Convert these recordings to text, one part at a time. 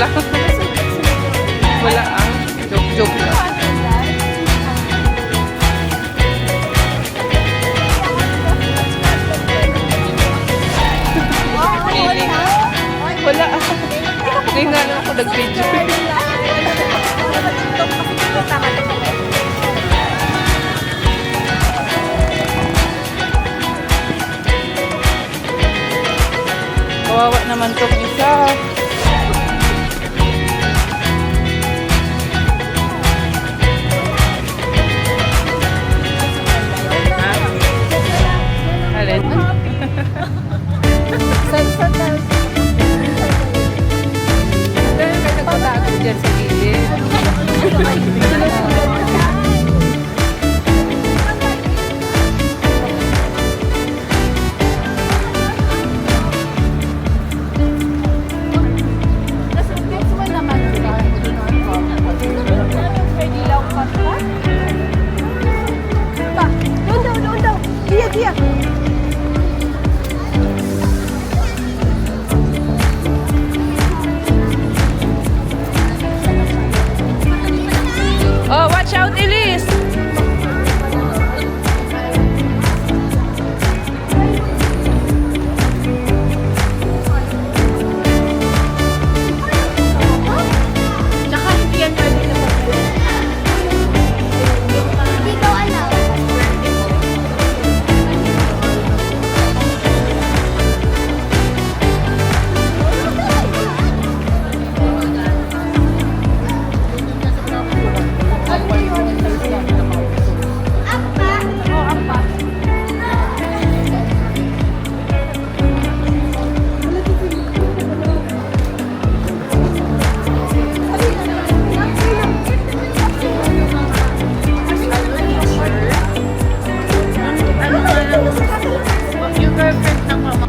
Wala. Wala ah. Joke lang. Feeling. Wala ah. Hindi nga lang ako nag-video. Kawawa naman tong isa. Alin? Dahil may nagpatago dyan sa gilid. Dia. Oh, watch out, Elise! Tsaka hindi yan pwede na hindi ko alam. Yung girlfriend ng mama.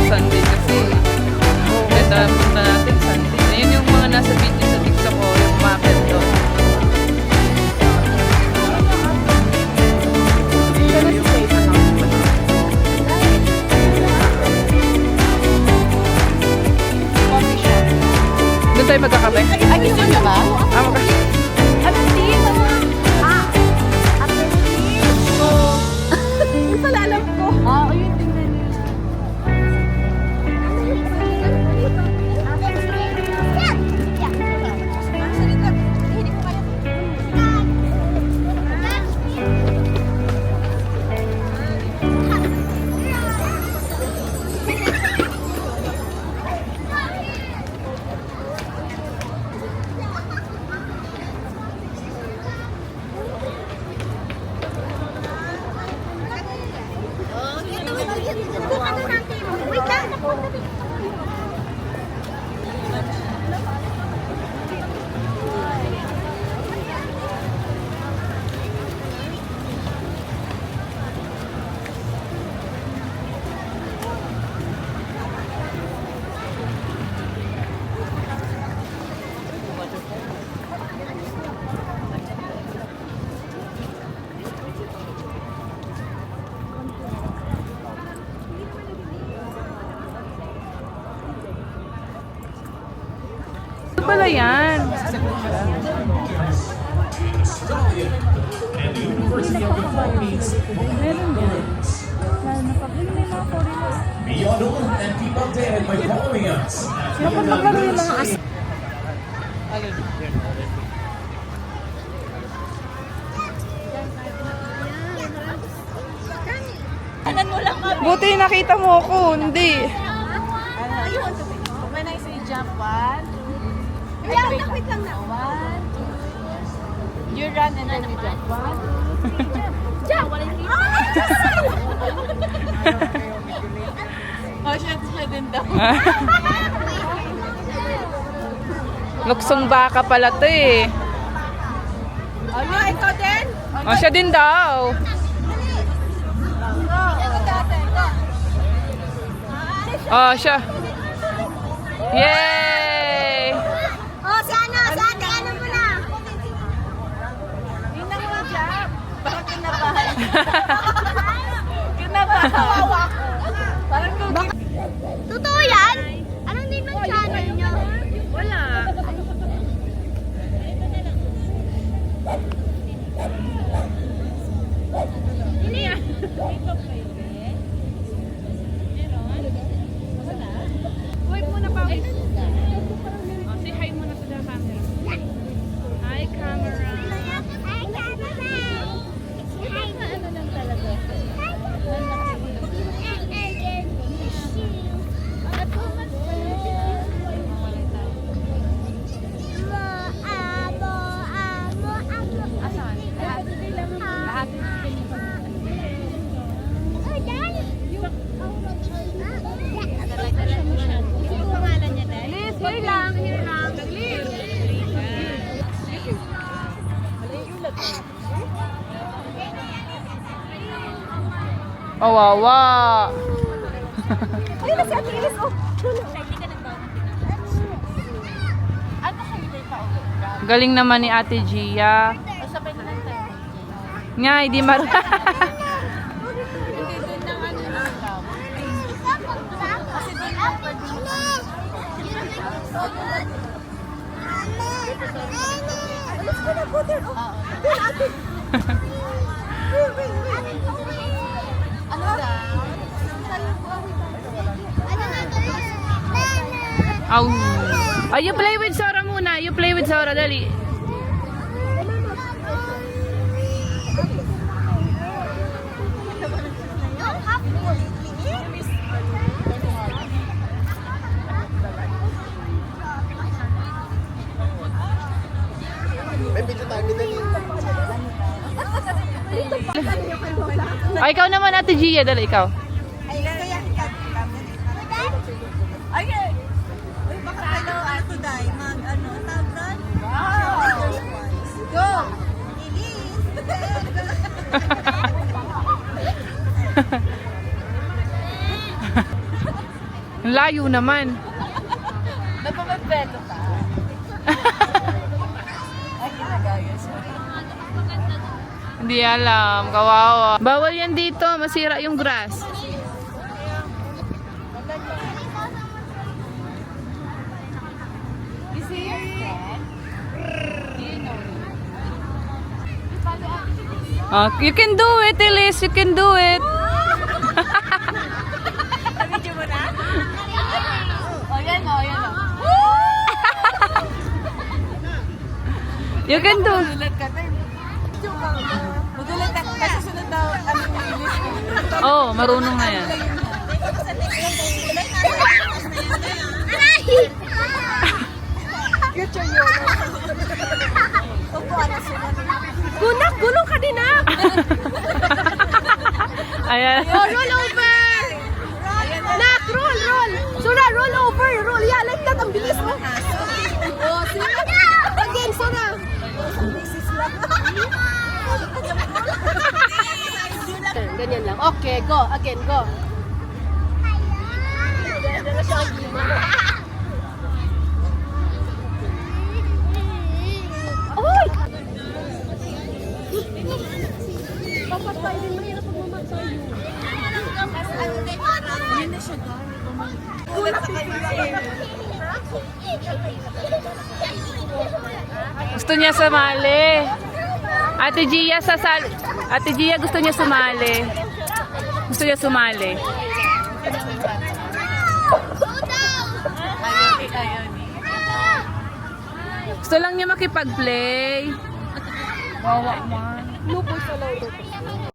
Sunday kasi. Ganda punta natin Sunday. Ayun yung mga nasa video sa TikTok ko, yung market doon. Doon tayo magkakape? Ay, gusto niyo ba? Ah, Anong team? After team? Oo. Yung pala alam ko. Ayun, tingnan niyo. Wait lang. Ano pala yan? And the University of the Philippines Meron yan. be on hold and keep updated by following us. Buti nakita mo ako, hindi. Ayun. When I say jump, 1, 2, wait lang na. 1, 2. You run and then you jump. 1, 2, 3, jump. Oh, siya din daw. Luksong baka pala to eh. Oh, ikaw din? Oh, siya din daw. Oh, siya. Yay! Oh, si ano? Si ate, ano mo na? Yun na mo dyan. Kinatawa ko. Parang kung Totoo yan? Anong name ng channel nyo? Wala. Hindi yan. Wait muna pa. Oh, say hi muna sa camera. Hi, camera. Ano lang talaga? Here lang, here lang. Kawawa. ayun na si Ate Iris, oh. Ano kayo ba pa ulit? Galing naman ni Ate Gia. Sabay na lang tayo. Nga, hindi marunong. Hindi doon ng ano lang daw. Kasi doon ang pwede. Let's go na go there. Oh. Doon, Ate. Ano daw? Aw. Oh, you play with Sora muna. You play with Sora, dali. Ay, ikaw naman, Ate Gia, dali, ikaw. Ay, kaya ay, ay. Uy, baka ano, ako dahil mag, ano, tabran. Wow! Go! Elise! Ang layo naman. Napapagpelo ka. Ay, kinagayos. Hindi alam, kawawa. Bawal yan dito, masira yung grass. You see your friend? Do you know me? You can do it, Elise. You can do it. Video mo na? Oh, yan o, yan o. You can do. Magulat ka tayo. Magulat ka. Kasi sunod daw, ano yung English. Oh, marunong na yan. Future yun. Opo, ano sunod? Gunak, gulong ka din ah! Ayan. Oh, roll over! Nak, roll, roll! Sura, roll over! Roll, yeah, like that, ang bilis mo. Oh, see? Again, Sura. Ganyan lang. Okay, go. Again, go. Oy! Papatay din, mahirap pag mamatay. Yun na siya doon. Kulat ka Gusto niya sumali. Ate Gia, Ate Gia gusto niya sumali. Gusto niya sumali. Gusto lang niya makipag-play. Wawa man. Lupos sa loob.